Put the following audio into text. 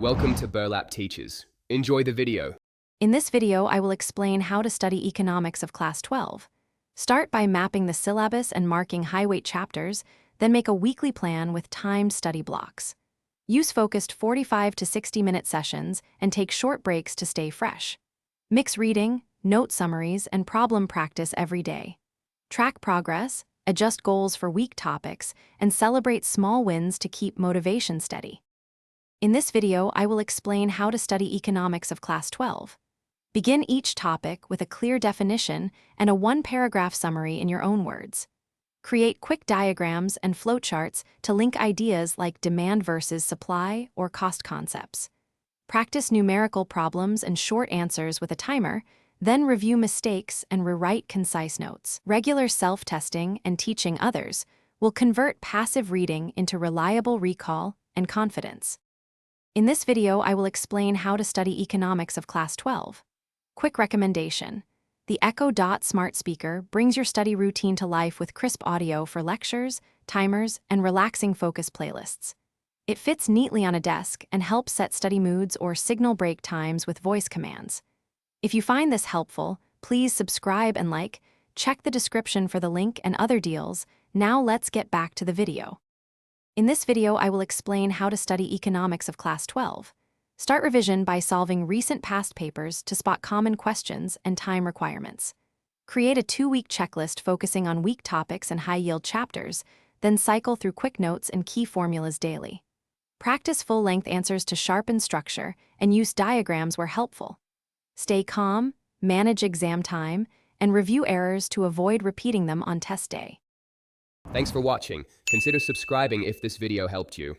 Welcome to Burlap Teachers. Enjoy the video. In this video, I will explain how to study economics of Class 12. Start by mapping the syllabus and marking high-weight chapters, then make a weekly plan with timed study blocks. Use focused 45 to 60-minute sessions and take short breaks to stay fresh. Mix reading, note summaries, and problem practice every day. Track progress, adjust goals for weak topics, and celebrate small wins to keep motivation steady. In this video, I will explain how to study economics of Class 12. Begin each topic with a clear definition and a one-paragraph summary in your own words. Create quick diagrams and flowcharts to link ideas like demand versus supply or cost concepts. Practice numerical problems and short answers with a timer, then review mistakes and rewrite concise notes. Regular self-testing and teaching others will convert passive reading into reliable recall and confidence. In this video, I will explain how to study economics of Class 12. Quick recommendation. The Echo Dot smart speaker brings your study routine to life with crisp audio for lectures, timers, and relaxing focus playlists. It fits neatly on a desk and helps set study moods or signal break times with voice commands. If you find this helpful, please subscribe and like. Check the description for the link and other deals. Now let's get back to the video. In this video, I will explain how to study economics of Class 12. Start revision by solving recent past papers to spot common questions and time requirements. Create a 2-week checklist focusing on weak topics and high-yield chapters, then cycle through quick notes and key formulas daily. Practice full-length answers to sharpen structure and use diagrams where helpful. Stay calm, manage exam time, and review errors to avoid repeating them on test day. Thanks for watching. Consider subscribing if this video helped you.